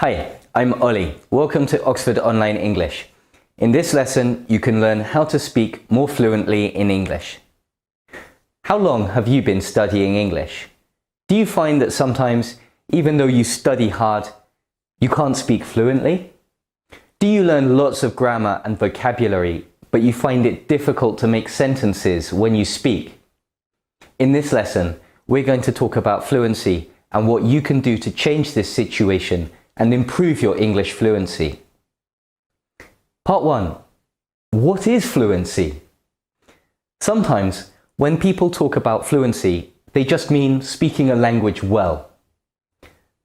Hi, I'm Ollie. Welcome to Oxford Online English. In this lesson, you can learn how to speak more fluently in English. How long have you been studying English? Do you find that sometimes, even though you study hard, you can't speak fluently? Do you learn lots of grammar and vocabulary, but you find it difficult to make sentences when you speak? In this lesson, we're going to talk about fluency and what you can do to change this situation and improve your English fluency. Part 1. What is fluency? Sometimes, when people talk about fluency, they just mean speaking a language well.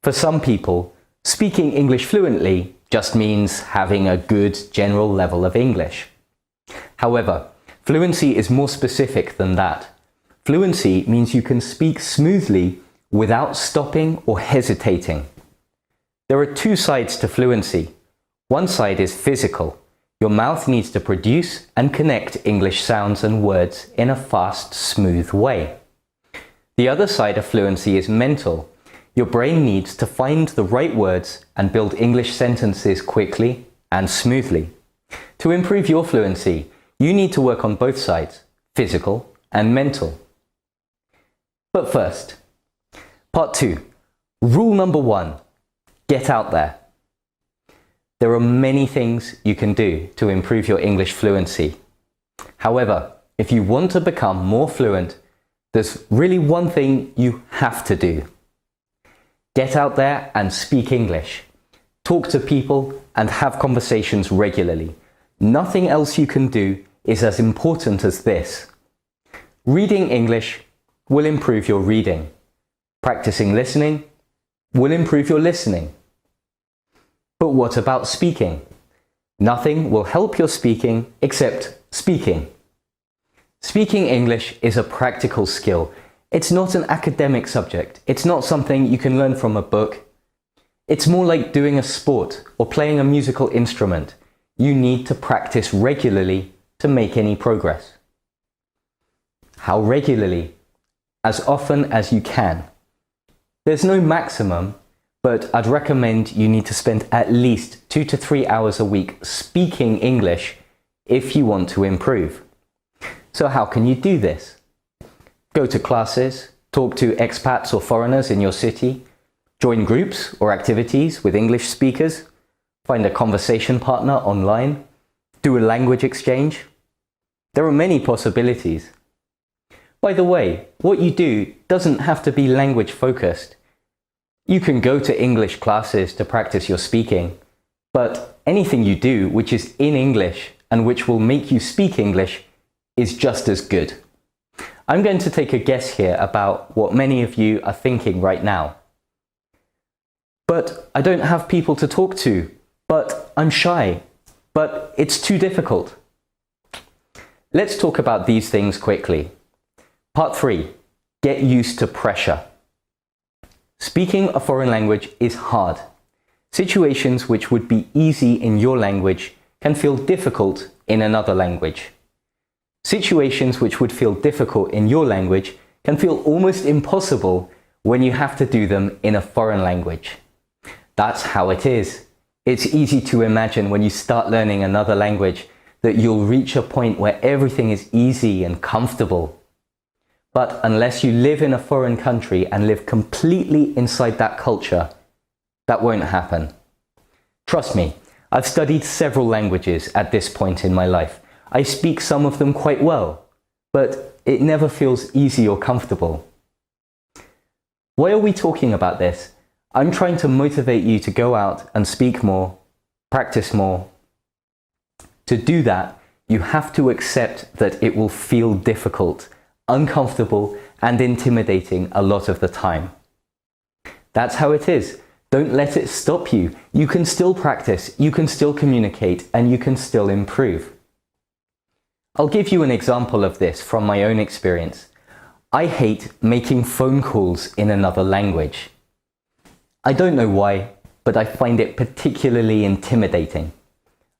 For some people, speaking English fluently just means having a good general level of English. However, fluency is more specific than that. Fluency means you can speak smoothly without stopping or hesitating. There are two sides to fluency. One side is physical. Your mouth needs to produce and connect English sounds and words in a fast, smooth way. The other side of fluency is mental. Your brain needs to find the right words and build English sentences quickly and smoothly. To improve your fluency, you need to work on both sides, physical and mental. But first, Part 2. Rule number 1. Get out there. There are many things you can do to improve your English fluency. However, if you want to become more fluent, there's really one thing you have to do. Get out there and speak English. Talk to people and have conversations regularly. Nothing else you can do is as important as this. Reading English will improve your reading. Practicing listening will improve your listening. But what about speaking? Nothing will help your speaking except speaking. Speaking English is a practical skill. It's not an academic subject. It's not something you can learn from a book. It's more like doing a sport or playing a musical instrument. You need to practice regularly to make any progress. How regularly? As often as you can. There's no maximum, but I'd recommend you need to spend at least 2 to 3 hours a week speaking English if you want to improve. So how can you do this? Go to classes, talk to expats or foreigners in your city, join groups or activities with English speakers, find a conversation partner online, do a language exchange. There are many possibilities. By the way, what you do doesn't have to be language focused. You can go to English classes to practice your speaking, but anything you do which is in English and which will make you speak English is just as good. I'm going to take a guess here about what many of you are thinking right now. But I don't have people to talk to. But I'm shy. But it's too difficult. Let's talk about these things quickly. Part 3. Get used to pressure. Speaking a foreign language is hard. Situations which would be easy in your language can feel difficult in another language. Situations which would feel difficult in your language can feel almost impossible when you have to do them in a foreign language. That's how it is. It's easy to imagine when you start learning another language that you'll reach a point where everything is easy and comfortable. But unless you live in a foreign country and live completely inside that culture, that won't happen. Trust me, I've studied several languages at this point in my life. I speak some of them quite well, but it never feels easy or comfortable. Why are we talking about this? I'm trying to motivate you to go out and speak more, practice more. To do that, you have to accept that it will feel difficult, uncomfortable, and intimidating a lot of the time. That's how it is. Don't let it stop you. You can still practice, you can still communicate, and you can still improve. I'll give you an example of this from my own experience. I hate making phone calls in another language. I don't know why, but I find it particularly intimidating.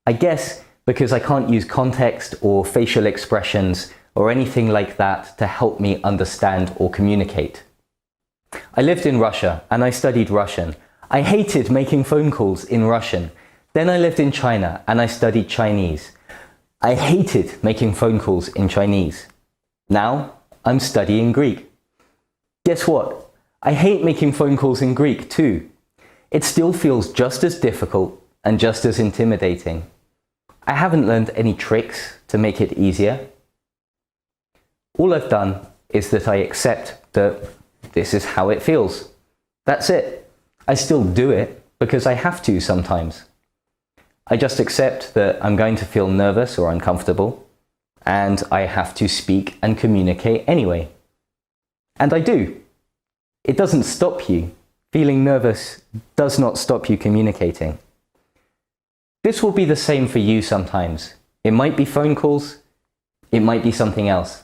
I guess because I can't use context or facial expressions or anything like that to help me understand or communicate. I lived in Russia and I studied Russian. I hated making phone calls in Russian. Then I lived in China and I studied Chinese. I hated making phone calls in Chinese. Now I'm studying Greek. Guess what? I hate making phone calls in Greek too. It still feels just as difficult and just as intimidating. I haven't learned any tricks to make it easier. All I've done is that I accept that this is how it feels. That's it. I still do it because I have to sometimes. I just accept that I'm going to feel nervous or uncomfortable, and I have to speak and communicate anyway. And I do. It doesn't stop you. Feeling nervous does not stop you communicating. This will be the same for you sometimes. It might be phone calls, it might be something else.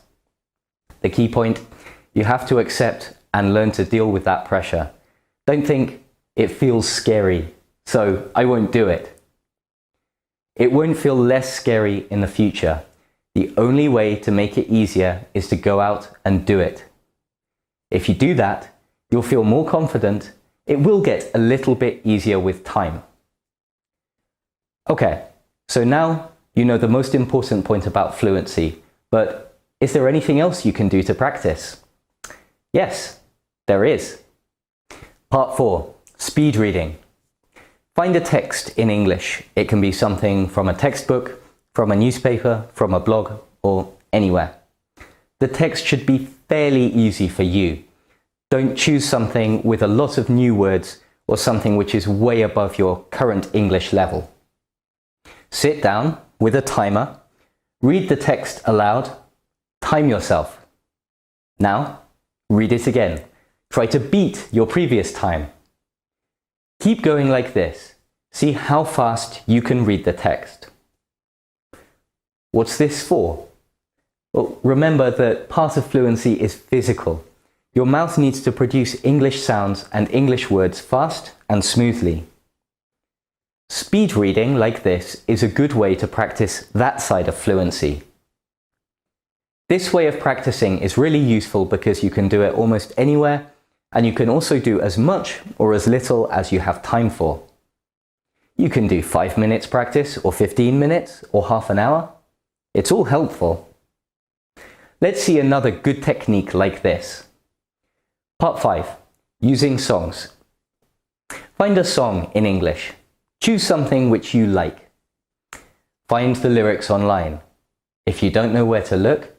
The key point, you have to accept and learn to deal with that pressure. Don't think it feels scary, so I won't do it. It won't feel less scary in the future. The only way to make it easier is to go out and do it. If you do that, you'll feel more confident. It will get a little bit easier with time. Okay, so now you know the most important point about fluency, but is there anything else you can do to practice? Yes, there is. Part 4, speed reading. Find a text in English. It can be something from a textbook, from a newspaper, from a blog, or anywhere. The text should be fairly easy for you. Don't choose something with a lot of new words or something which is way above your current English level. Sit down with a timer, read the text aloud, time yourself. Now, read it again. Try to beat your previous time. Keep going like this. See how fast you can read the text. What's this for? Well, remember that part of fluency is physical. Your mouth needs to produce English sounds and English words fast and smoothly. Speed reading like this is a good way to practice that side of fluency. This way of practicing is really useful because you can do it almost anywhere, and you can also do as much or as little as you have time for. You can do 5 minutes practice or 15 minutes or half an hour. It's all helpful. Let's see another good technique like this. Part 5. Using songs. Find a song in English. Choose something which you like. Find the lyrics online. If you don't know where to look,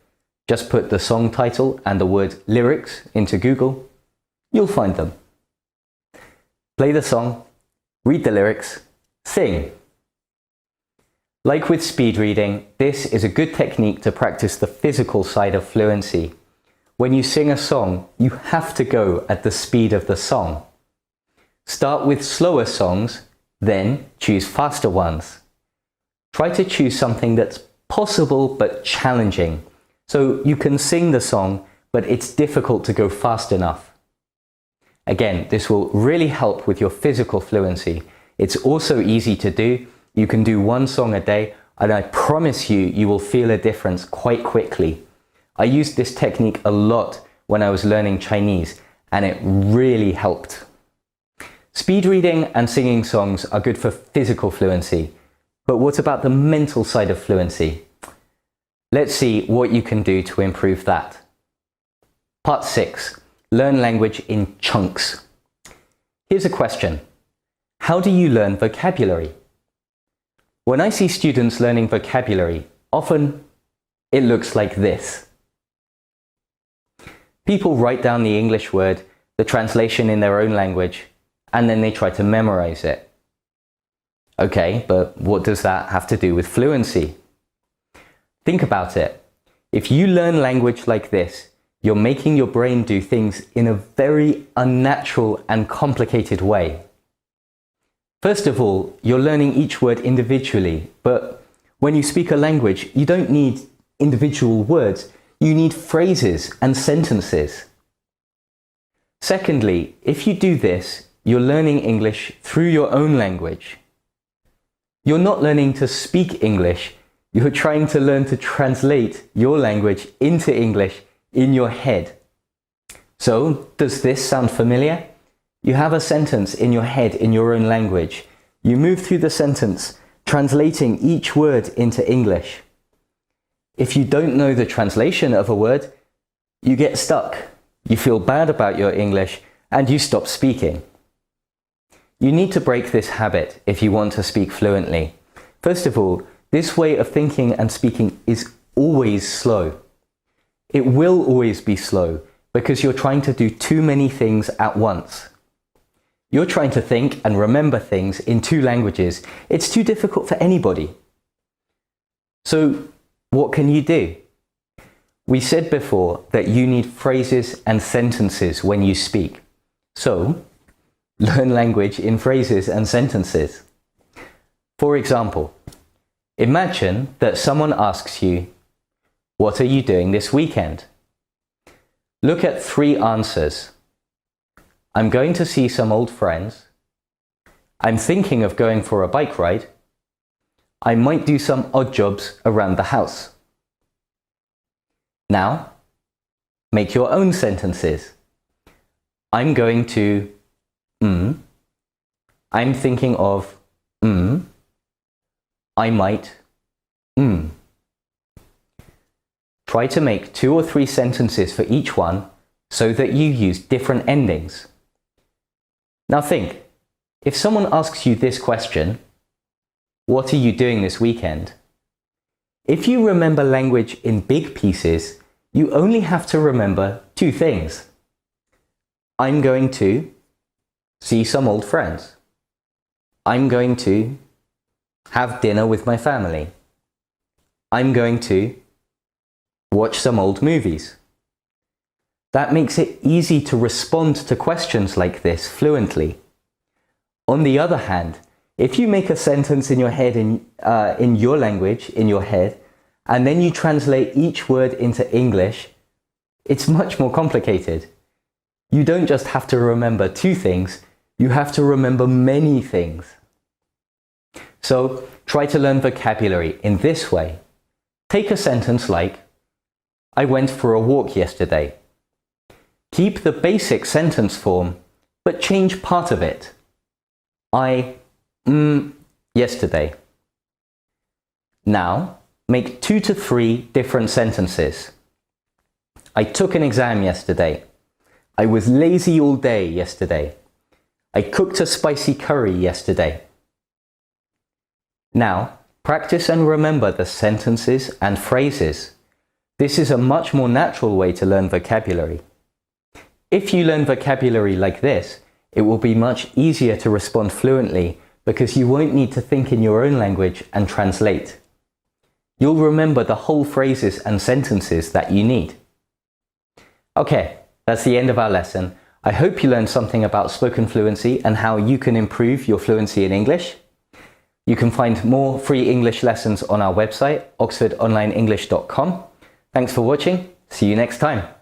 just put the song title and the word lyrics into Google. You'll find them. Play the song, read the lyrics, sing. Like with speed reading, this is a good technique to practice the physical side of fluency. When you sing a song, you have to go at the speed of the song. Start with slower songs, then choose faster ones. Try to choose something that's possible but challenging, so you can sing the song, but it's difficult to go fast enough. Again, this will really help with your physical fluency. It's also easy to do. You can do one song a day, and I promise you, you will feel a difference quite quickly. I used this technique a lot when I was learning Chinese, and it really helped. Speed reading and singing songs are good for physical fluency, but what about the mental side of fluency? Let's see what you can do to improve that. Part 6. Learn language in chunks. Here's a question. How do you learn vocabulary? When I see students learning vocabulary, often it looks like this. People write down the English word, the translation in their own language, and then they try to memorize it. Okay, but what does that have to do with fluency? Think about it. If you learn language like this, you're making your brain do things in a very unnatural and complicated way. First of all, you're learning each word individually, but when you speak a language, you don't need individual words, you need phrases and sentences. Secondly, if you do this, you're learning English through your own language. You're not learning to speak English, you're trying to learn to translate your language into English in your head. So, does this sound familiar? You have a sentence in your head in your own language. You move through the sentence, translating each word into English. If you don't know the translation of a word, you get stuck. You feel bad about your English and you stop speaking. You need to break this habit if you want to speak fluently. First of all, this way of thinking and speaking is always slow. It will always be slow because you're trying to do too many things at once. You're trying to think and remember things in two languages. It's too difficult for anybody. So, what can you do? We said before that you need phrases and sentences when you speak. So, learn language in phrases and sentences. For example, imagine that someone asks you, "What are you doing this weekend?" Look at three answers. I'm going to see some old friends. I'm thinking of going for a bike ride. I might do some odd jobs around the house. Now, make your own sentences. I'm going to, I'm thinking of, I might, Try to make 2 or 3 sentences for each one so that you use different endings. Now think, if someone asks you this question, "What are you doing this weekend?" If you remember language in big pieces, you only have to remember 2 things. I'm going to see some old friends. I'm going to have dinner with my family. I'm going to watch some old movies. That makes it easy to respond to questions like this fluently. On the other hand, if you make a sentence in your head in your language, in your head, and then you translate each word into English, it's much more complicated. You don't just have to remember 2 things, you have to remember many things. So, try to learn vocabulary in this way. Take a sentence like, "I went for a walk yesterday." Keep the basic sentence form, but change part of it. Yesterday. Now, make 2 to 3 different sentences. I took an exam yesterday. I was lazy all day yesterday. I cooked a spicy curry yesterday. Now, practice and remember the sentences and phrases. This is a much more natural way to learn vocabulary. If you learn vocabulary like this, it will be much easier to respond fluently because you won't need to think in your own language and translate. You'll remember the whole phrases and sentences that you need. Okay, that's the end of our lesson. I hope you learned something about spoken fluency and how you can improve your fluency in English. You can find more free English lessons on our website, oxfordonlineenglish.com. Thanks for watching. See you next time.